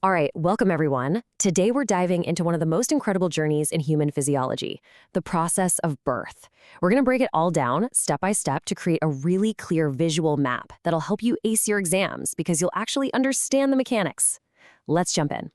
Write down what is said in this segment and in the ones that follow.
All right, welcome everyone. Today we're diving into one of the most incredible journeys in human physiology, the process of birth. We're going to break it all down step by step to create a really clear visual map that'll help you ace your exams because you'll actually understand the mechanics. Let's jump in.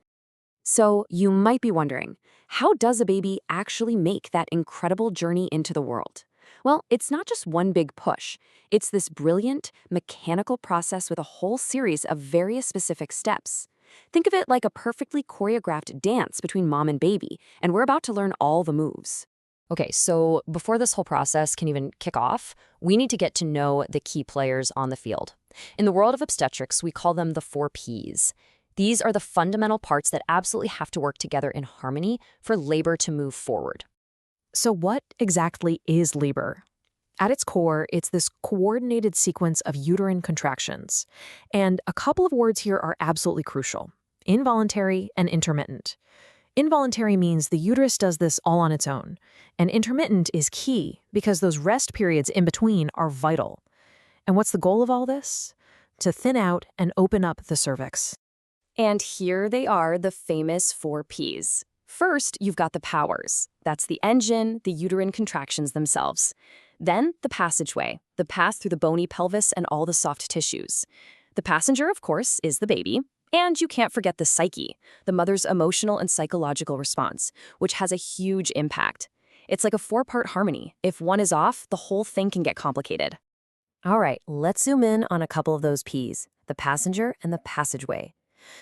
So, you might be wondering, how does a baby actually make that incredible journey into the world? Well, it's not just one big push. It's this brilliant, mechanical process with a whole series of various specific steps. Think of it like a perfectly choreographed dance between mom and baby, and we're about to learn all the moves. Okay, so before this whole process can even kick off, we need to get to know the key players on the field. In the world of obstetrics, we call them the 4Ps. These are the fundamental parts that absolutely have to work together in harmony for labor to move forward. So what exactly is labor? At its core, it's this coordinated sequence of uterine contractions. And a couple of words here are absolutely crucial: involuntary and intermittent. Involuntary means the uterus does this all on its own, and intermittent is key because those rest periods in between are vital. And what's the goal of all this? To thin out and open up the cervix. And here they are, the famous 4Ps. First, you've got the powers. That's the engine, the uterine contractions themselves. Then, the passageway, the path through the bony pelvis and all the soft tissues. The passenger, of course, is the baby. And you can't forget the psyche, the mother's emotional and psychological response, which has a huge impact. It's like a four-part harmony. If one is off, the whole thing can get complicated. All right, let's zoom in on a couple of those Ps, the passenger and the passageway.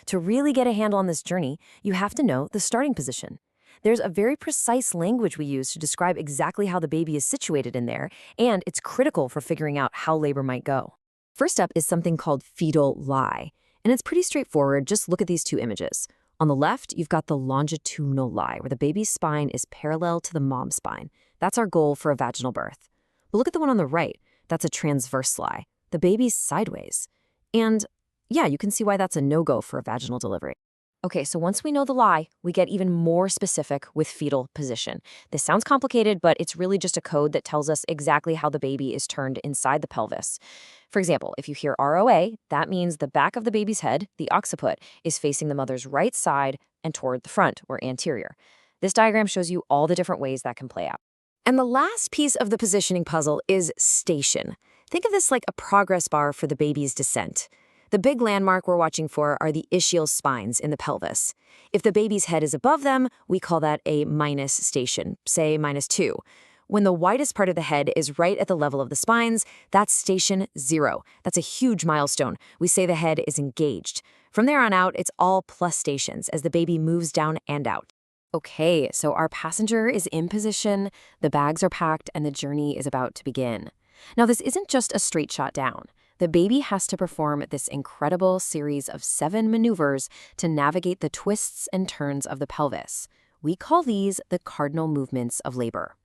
To really get a handle on this journey, you have to know the starting position. There's a very precise language we use to describe exactly how the baby is situated in there, and it's critical for figuring out how labor might go. First up is something called fetal lie, and it's pretty straightforward. Just look at these two images. On the left, you've got the longitudinal lie, where the baby's spine is parallel to the mom's spine. That's our goal for a vaginal birth. But look at the one on the right. That's a transverse lie. The baby's sideways. And yeah, you can see why that's a no-go for a vaginal delivery. Okay, so once we know the lie, we get even more specific with fetal position. This sounds complicated, but it's really just a code that tells us exactly how the baby is turned inside the pelvis. For example, if you hear ROA, that means the back of the baby's head, the occiput, is facing the mother's right side and toward the front, or anterior. This diagram shows you all the different ways that can play out. And the last piece of the positioning puzzle is station. Think of this like a progress bar for the baby's descent. The big landmark we're watching for are the ischial spines in the pelvis. If the baby's head is above them, we call that a minus station, say -2. When the widest part of the head is right at the level of the spines, that's station 0. That's a huge milestone. We say the head is engaged. From there on out, it's all plus stations as the baby moves down and out. Okay, so our passenger is in position, the bags are packed, and the journey is about to begin. Now, this isn't just a straight shot down. The baby has to perform this incredible series of 7 maneuvers to navigate the twists and turns of the pelvis. We call these the cardinal movements of labor.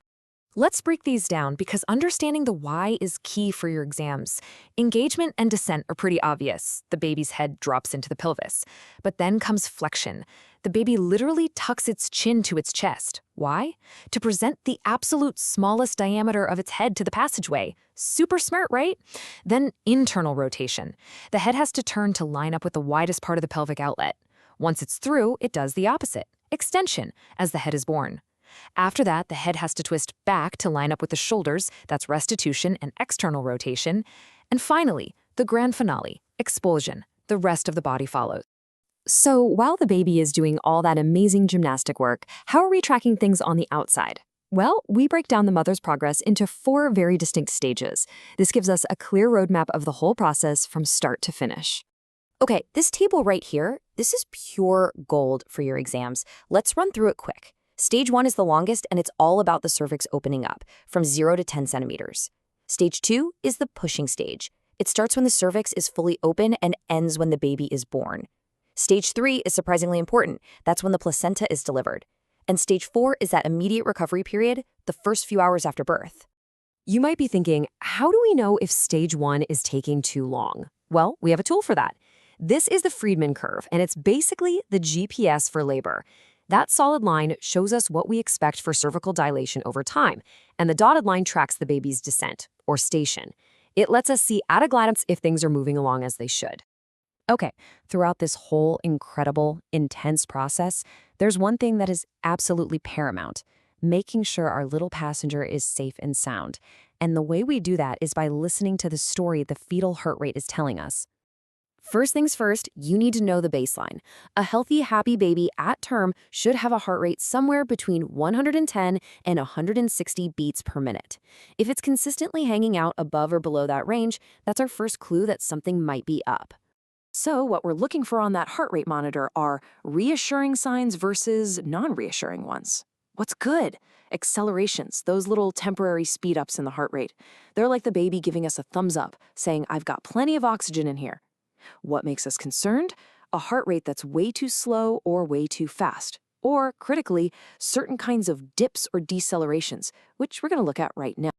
Let's break these down because understanding the why is key for your exams. Engagement and descent are pretty obvious. The baby's head drops into the pelvis. But then comes flexion. The baby literally tucks its chin to its chest. Why? To present the absolute smallest diameter of its head to the passageway. Super smart, right? Then internal rotation. The head has to turn to line up with the widest part of the pelvic outlet. Once it's through, it does the opposite, extension, as the head is born. After that, the head has to twist back to line up with the shoulders, that's restitution and external rotation. And finally, the grand finale, expulsion. The rest of the body follows. So while the baby is doing all that amazing gymnastic work, how are we tracking things on the outside? Well, we break down the mother's progress into 4 very distinct stages. This gives us a clear roadmap of the whole process from start to finish. Okay, this table right here, this is pure gold for your exams. Let's run through it quick. Stage 1 is the longest, and it's all about the cervix opening up, from 0 to 10 centimeters. Stage 2 is the pushing stage. It starts when the cervix is fully open and ends when the baby is born. Stage 3 is surprisingly important. That's when the placenta is delivered. And stage 4 is that immediate recovery period, the first few hours after birth. You might be thinking, how do we know if stage 1 is taking too long? Well, we have a tool for that. This is the Friedman curve, and it's basically the GPS for labor. That solid line shows us what we expect for cervical dilation over time, and the dotted line tracks the baby's descent, or station. It lets us see at a glance if things are moving along as they should. Okay, throughout this whole incredible, intense process, there's one thing that is absolutely paramount: making sure our little passenger is safe and sound. And the way we do that is by listening to the story the fetal heart rate is telling us. First things first, you need to know the baseline. A healthy, happy baby at term should have a heart rate somewhere between 110 and 160 beats per minute. If it's consistently hanging out above or below that range, that's our first clue that something might be up. So, what we're looking for on that heart rate monitor are reassuring signs versus non reassuring ones. What's good? Accelerations, those little temporary speed ups in the heart rate. They're like the baby giving us a thumbs up, saying, I've got plenty of oxygen in here. What makes us concerned? A heart rate that's way too slow or way too fast. Or, critically, certain kinds of dips or decelerations, which we're going to look at right now.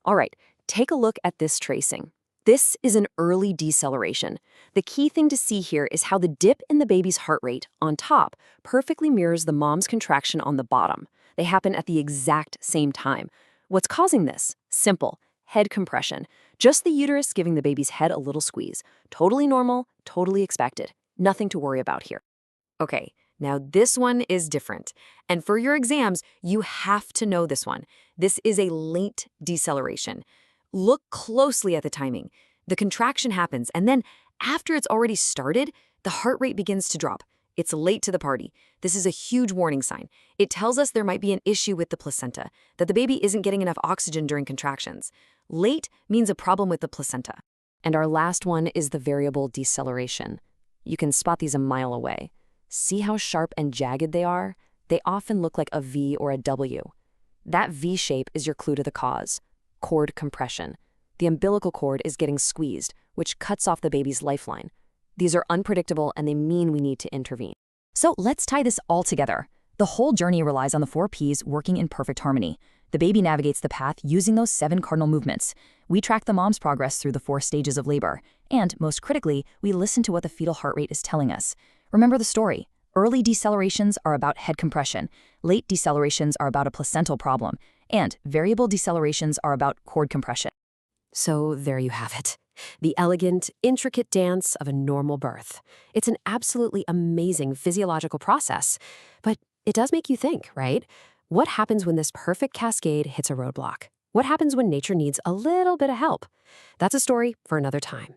All right, take a look at this tracing. This is an early deceleration. The key thing to see here is how the dip in the baby's heart rate on top perfectly mirrors the mom's contraction on the bottom. They happen at the exact same time. What's causing this? Simple: head compression. Just the uterus giving the baby's head a little squeeze. Totally normal, totally expected. Nothing to worry about here. Okay, now this one is different. And for your exams, you have to know this one. This is a late deceleration. Look closely at the timing. The contraction happens, and then after it's already started, the heart rate begins to drop. It's late to the party. This is a huge warning sign. It tells us there might be an issue with the placenta, that the baby isn't getting enough oxygen during contractions. Late means a problem with the placenta. And our last one is the variable deceleration. You can spot these a mile away. See how sharp and jagged they are? They often look like a V or a W. That V shape is your clue to the cause: cord compression. The umbilical cord is getting squeezed, which cuts off the baby's lifeline. These are unpredictable, and they mean we need to intervene. So let's tie this all together. The whole journey relies on the 4Ps working in perfect harmony. The baby navigates the path using those 7 cardinal movements. We track the mom's progress through the 4 stages of labor. And, most critically, we listen to what the fetal heart rate is telling us. Remember the story. Early decelerations are about head compression. Late decelerations are about a placental problem. And variable decelerations are about cord compression. So there you have it. The elegant, intricate dance of a normal birth. It's an absolutely amazing physiological process. But it does make you think, right? What happens when this perfect cascade hits a roadblock? What happens when nature needs a little bit of help? That's a story for another time.